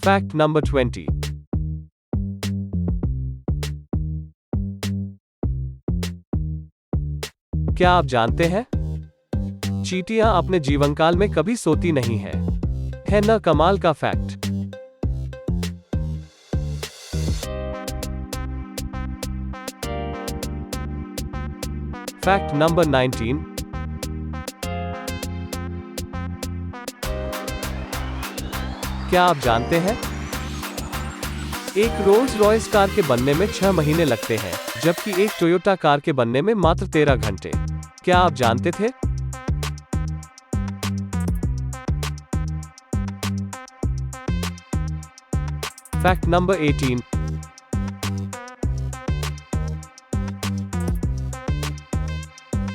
Fact number 20। क्या आप जानते हैं? चींटियां अपने जीवनकाल में कभी सोती नहीं है ना कमाल का फैक्ट। Fact number 19। क्या आप जानते हैं? एक रोल्स रॉयस कार के बनने में 6 महीने लगते हैं, जबकि एक टोयोटा कार के बनने में मात्र 13 घंटे। क्या आप जानते थे? Fact number 18।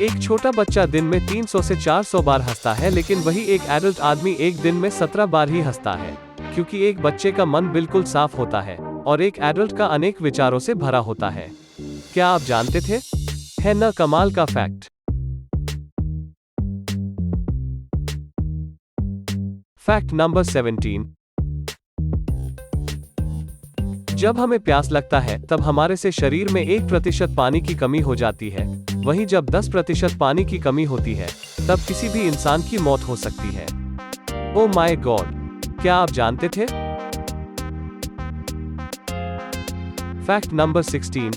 एक छोटा बच्चा दिन में 300 से 400 बार हंसता है, लेकिन वही एक एडल्ट आदमी एक दिन में 17 बार ही हंसता है, क्योंकि एक बच्चे का मन बिल्कुल साफ होता है और एक एडल्ट का अनेक विचारों से भरा होता है। क्या आप जानते थे? है ना कमाल का फैक्ट। Fact number 17। जब हमें प्यास लगता है तब हमारे से शरीर में 1% पानी की कमी हो जाती है। वहीं जब 10% पानी की कमी होती है तब किसी भी इंसान की मौत हो सकती है। ओ माय गॉड, क्या आप जानते थे? Fact number 16।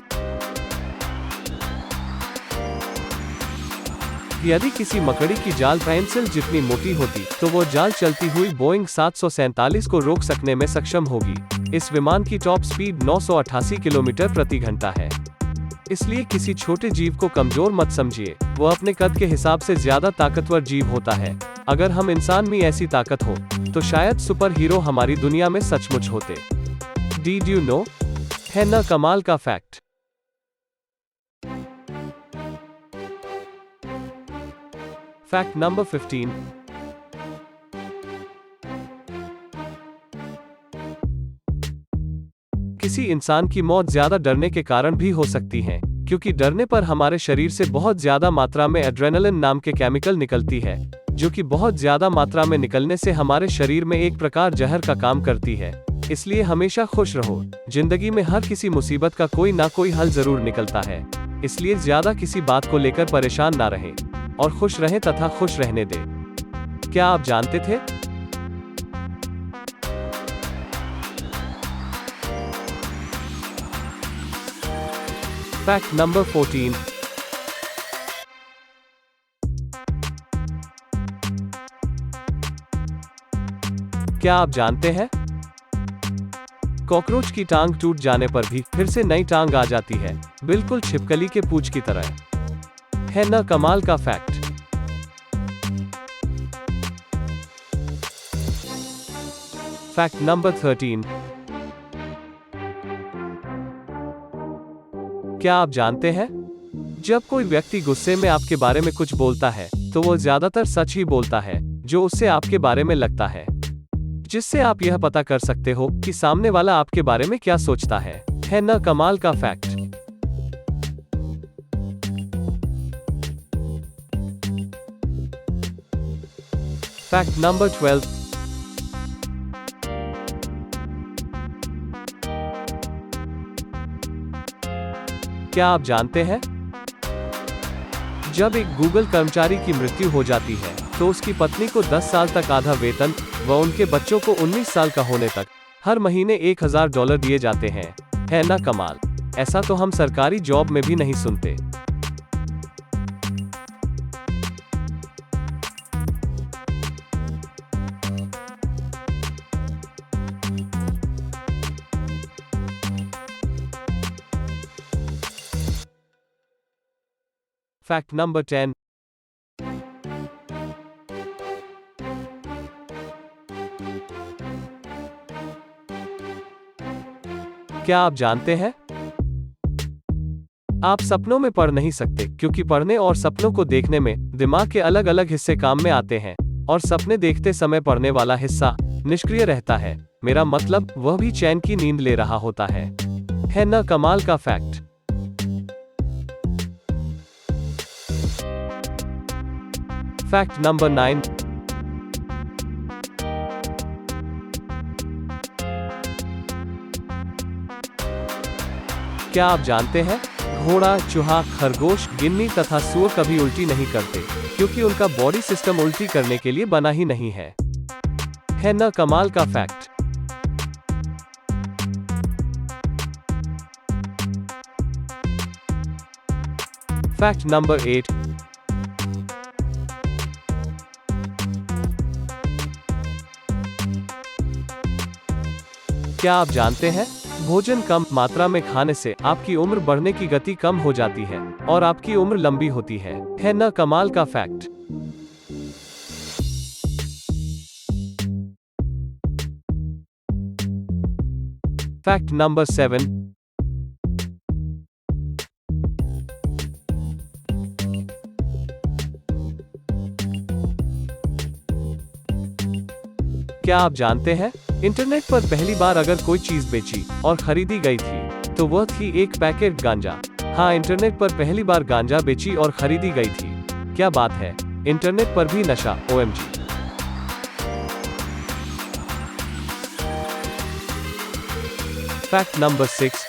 यदि किसी मकड़ी की जाल पेंसिल जितनी मोटी होती तो वो जाल चलती हुई बोइंग 747 को रोक सकने में सक्षम होगी। इस विमान की टॉप स्पीड 988 किलोमीटर प्रति घंटा है। इसलिए किसी छोटे जीव को कमजोर मत समझिए, वो अपने कद के हिसाब से ज्यादा ताकतवर जीव होता है। अगर हम इंसान में ऐसी ताकत हो तो शायद सुपर हीरो हमारी दुनिया में सचमुच होते। Did you know? है ना कमाल का फैक्ट। Fact number 15। किसी इंसान की मौत ज्यादा डरने के कारण भी हो सकती है, क्योंकि डरने पर हमारे शरीर से बहुत ज्यादा मात्रा में एड्रेनलिन नाम के केमिकल निकलती है, जो कि बहुत ज्यादा मात्रा में निकलने से हमारे शरीर में एक प्रकार जहर का काम करती है। इसलिए हमेशा खुश रहो। जिंदगी में हर किसी मुसीबत का कोई ना कोई हल जरूर निकलता है। इसलिए ज्यादा किसी बात को लेकर परेशान ना रहें और खुश रहें तथा खुश रहने दें। क्या आप जानते थे? Fact number 14। क्या आप जानते हैं? कॉकरोच की टांग टूट जाने पर भी फिर से नई टांग आ जाती है, बिल्कुल छिपकली के पूंछ की तरह। है ना कमाल का फैक्ट। Fact number 13। क्या आप जानते हैं? जब कोई व्यक्ति गुस्से में आपके बारे में कुछ बोलता है तो वो ज्यादातर सच ही बोलता है जो उससे आपके बारे में लगता है, जिससे आप यह पता कर सकते हो कि सामने वाला आपके बारे में क्या सोचता है। है ना कमाल का फैक्ट। Fact number 12। क्या आप जानते हैं? जब एक गूगल कर्मचारी की मृत्यु हो जाती है तो उसकी पत्नी को 10 साल तक आधा वेतन व उनके बच्चों को 19 साल का होने तक हर महीने $1000 दिए जाते हैं। है ना कमाल। ऐसा तो हम सरकारी जॉब में भी नहीं सुनते। Fact number 10। क्या आप जानते हैं? आप सपनों में पढ़ नहीं सकते, क्योंकि पढ़ने और सपनों को देखने में दिमाग के अलग अलग हिस्से काम में आते हैं और सपने देखते समय पढ़ने वाला हिस्सा निष्क्रिय रहता है। मेरा मतलब वह भी चैन की नींद ले रहा होता है। है ना कमाल का फैक्ट। Fact number 9। क्या आप जानते हैं, घोड़ा, चूहा, खरगोश, गिन्नी तथा सूअर कभी उल्टी नहीं करते, क्योंकि उनका बॉडी सिस्टम उल्टी करने के लिए बना ही नहीं है। है ना कमाल का फैक्ट। Fact number 8। क्या आप जानते हैं, भोजन कम मात्रा में खाने से आपकी उम्र बढ़ने की गति कम हो जाती है और आपकी उम्र लंबी होती है। है ना कमाल का फैक्ट। Fact number 7। क्या आप जानते हैं, इंटरनेट पर पहली बार अगर कोई चीज बेची और खरीदी गई थी तो वह थी एक पैकेट गांजा। हाँ, इंटरनेट पर पहली बार गांजा बेची और खरीदी गई थी। क्या बात है, इंटरनेट पर भी नशा, OMG। Fact number 6।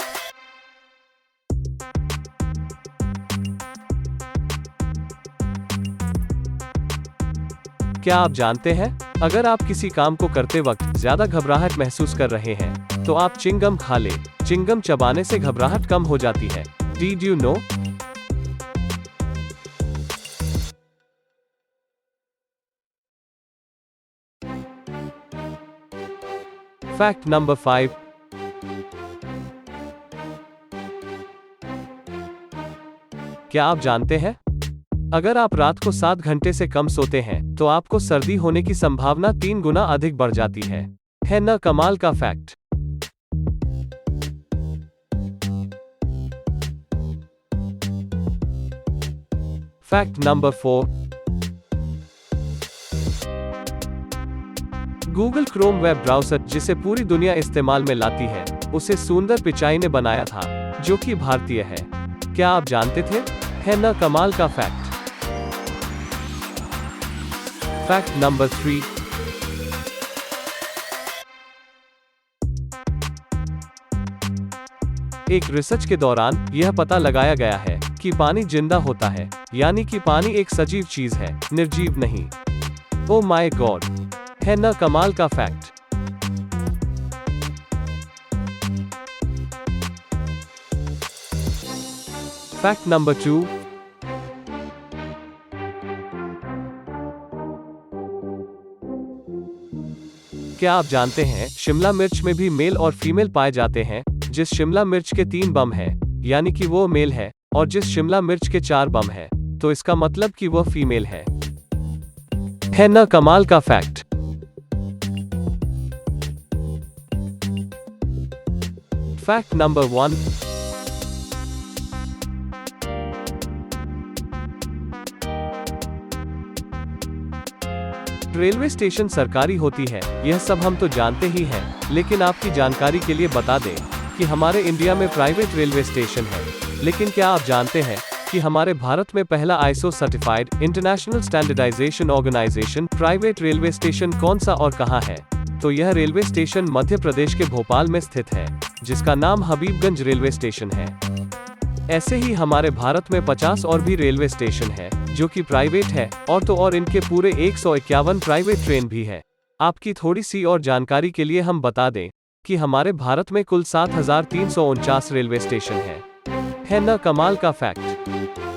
क्या आप जानते हैं, अगर आप किसी काम को करते वक्त ज्यादा घबराहट महसूस कर रहे हैं तो आप चिंगम खा ले। चिंगम चबाने से घबराहट कम हो जाती है। Did you know? Fact number 5। क्या आप जानते हैं, अगर आप रात को 7 घंटे से कम सोते हैं तो आपको सर्दी होने की संभावना 3 गुना अधिक बढ़ जाती है। है ना कमाल का fact. Fact number 4। Google Chrome web browser, जिसे पूरी दुनिया इस्तेमाल में लाती है, उसे सुंदर पिचाई ने बनाया था, जो कि भारतीय है। क्या आप जानते थे? है ना कमाल का फैक्ट। Fact number 3। एक रिसर्च के दौरान यह पता लगाया गया है कि पानी जिंदा होता है, यानी कि पानी एक सजीव चीज है, निर्जीव नहीं। Oh my God. है ना कमाल का फैक्ट। Fact number 2। क्या आप जानते हैं, शिमला मिर्च में भी मेल और फीमेल पाए जाते हैं। जिस शिमला मिर्च के 3 बम है, यानी कि वो मेल है, और जिस शिमला मिर्च के 4 बम है, तो इसका मतलब कि वह फीमेल है। है ना कमाल का fact. Fact number 1। Railway station सरकारी होती है, यह सब हम तो जानते ही हैं, लेकिन आपकी जानकारी के लिए बता दें कि हमारे इंडिया में प्राइवेट रेलवे स्टेशन है। लेकिन क्या आप जानते हैं कि हमारे भारत में पहला ISO certified international standardization organization private railway station कौन सा और कहां है? तो यह रेलवे स्टेशन मध्य प्रदेश के भोपाल में स्थित है, जिसका नाम हबीबगंज रेलवे स्टेशन है। ऐसे ही हमारे भारत में 50 और भी रेलवे स्टेशन है जो कि प्राइवेट है, और तो और इनके पूरे 151 प्राइवेट ट्रेन भी है। आपकी थोड़ी सी और जानकारी के लिए हम बता दें कि हमारे भारत में कुल 7349 रेलवे स्टेशन है ना कमाल का फैक्ट।